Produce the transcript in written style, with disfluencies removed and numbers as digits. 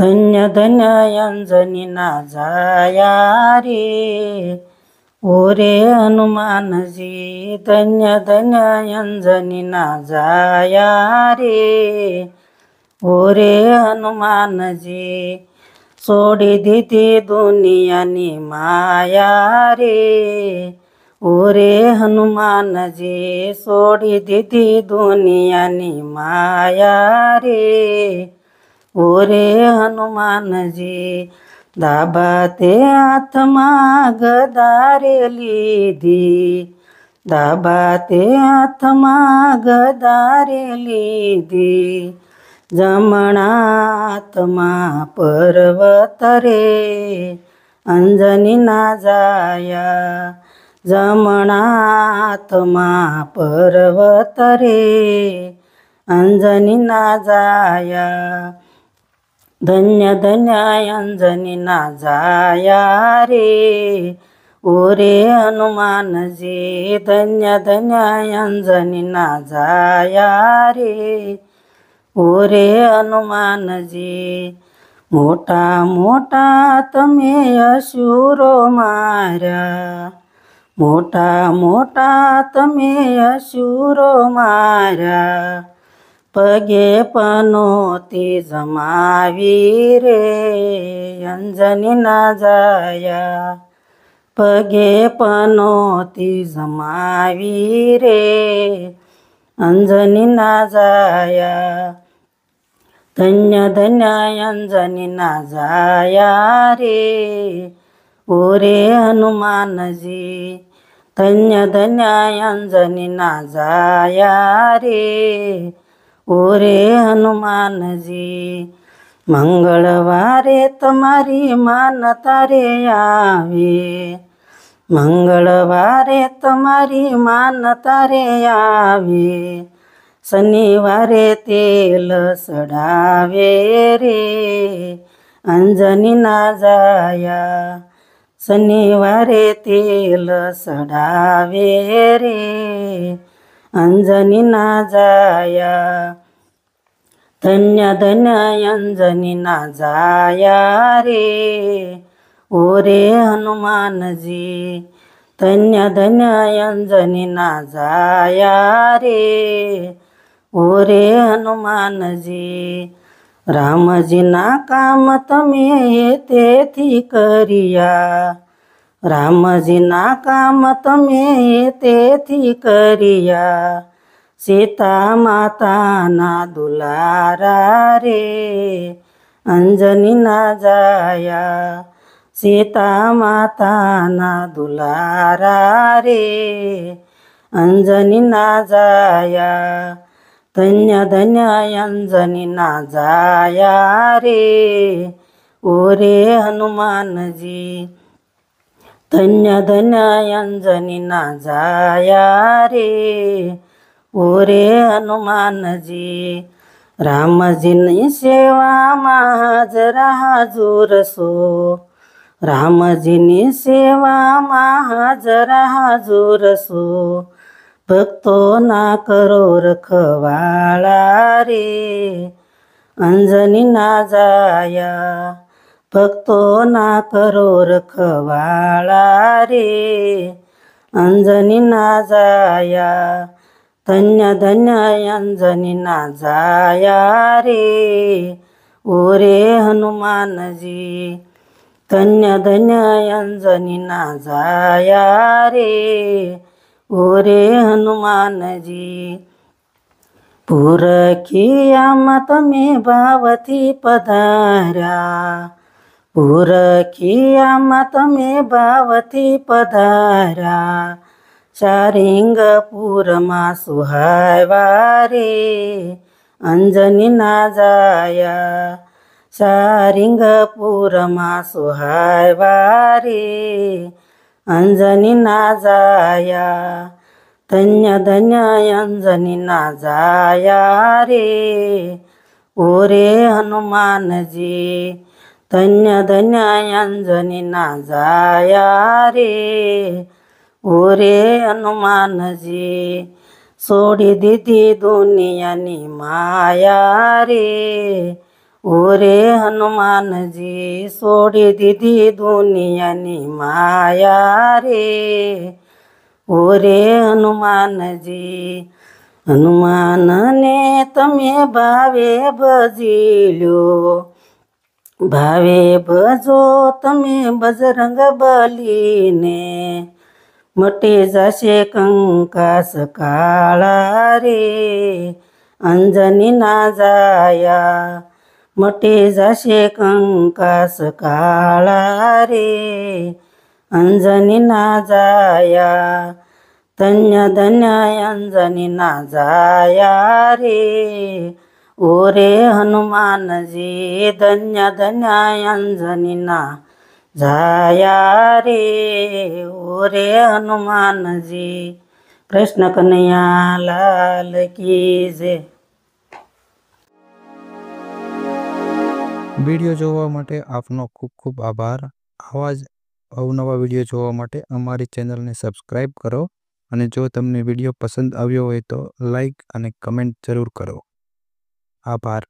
धन्य धन्य अंजनी ना जाया रे ओरे हनुमानजी। धन्य धन्य अंजनी ना जाया रे ओरे हनुमानजी। सोडी दीदी दुनियानी माया रे ओरे हनुमानजी। सोडी दीदी दुनियानी माया रे ओरे हनुमानजी। दाबा ते हाथમાં ગદારે લીધી દાબા તે હાથમાં ગદારે લીધી જમણા હાથમાં પર્વત રે અંજની ના જાયા જમણા હાથમાં પર્વત રે અંજની ના જાયા। धन्य धन्य अंजनी ना जाया रे ओरे हनुमानजी। धन्य धन्य अंजनी ना जाया रे ओरे हनुमानजी। मोटा मोटा तमे असुरो मार्या मोटा मोटा तमे असुरो मार्या पगे पनोती जमावी रे अंजनी ना जाया पगे पनोती जमावी रे अंजनी ना जाया। धन्य धन्य अंजनी ना जाया रे ओरे हनुमानजी। धन्य धन्य अंजनी ना जाया रे ओरे हनुमानजी। मंगळवारे तमारी मानता रे आवे मंगळवारे तमारी मानता रे आवे शनिवारे तेल सडावे रे अंजनी ना जाया शनिवारे तेल सडावे रे अंजनी ना जाया। धन्य धन्य अंजनी ना जाया रे ओरे हनुमानजी। धन्य धन्य अंजनी ना जाया रे ओरे हनुमानजी। रामजी ना काम तमे तेथी करिया रामजी ना काम तमे तेथी करिया सीता माता ना दुलारा रे अंजनी ना जाया सीता माता ना दुलारा रे अंजनी ना जाया। धन्य धन्य अंजनी ना जाया रे ओरे हनुमानजी। धन्य धन्य अंजनी ना जाया रे ओरे हनुमानजी। रामजी नी सेवा महाजरा हाजूर सो रामजी नी सेवा महाजरा हाजूर सो भक्तो ना करो रखवाळा रे अंजनी ना जाया भक्तो ना करो रखवाळा रे अंजनी ना जाया। धन्य धन्य अंजनी ना जाया रे ओरे हनुमानजी। धन्य धन्य अंजनी ना जाया रे ओरे हनुमानजी। पुरखियामा तमे भावथी पधार्या पुरखियामा तमे भावथी पधार्या शारिंगपुरमा सुहावा रे अंजनी ना जाया शारिंगपुरमा सुहावा रे अंजनी ना जाया। धन्य धन्य अंजनी ना जाया रे ओरे हनुमानजी। धन्य धन्य अंजनी ना जाया रे ओरे हनुमानजी। सोडी दीदी दुनियानी माया रे ઓરે હનુમાનજી છોડી દીધી દુનિયાની માયા રે, ઓરે હનુમાનજી હનુમાનને તમે ભાવે ભજી લ્યો, ભાવે ભજો તમે બજરંગ બલીને, મટી જશે કંકાસ કાળા રે, અંજની ના જાયા, મટી જશે કંકાસ કાળા રે, અંજની ના જાયા, ધન્ય ધન્ય અંજની ના જાયા રે, ઓરે હનુમાનજી ધન્ય ધન્ય અંજની ના જાયા રે, ઓરે હનુમાનજી કૃષ્ણ કનૈયા લાલ કી જય। વિડીયો જોવા માટે આપનો ખૂબ ખૂબ આભાર। આવા જ અવનવા વિડીયો જોવા માટે અમારી ચેનલને સબસ્ક્રાઈબ કરો અને જો તમને વિડીયો પસંદ આવ્યો હોય તો લાઈક અને કમેન્ટ જરૂર કરો। આભાર।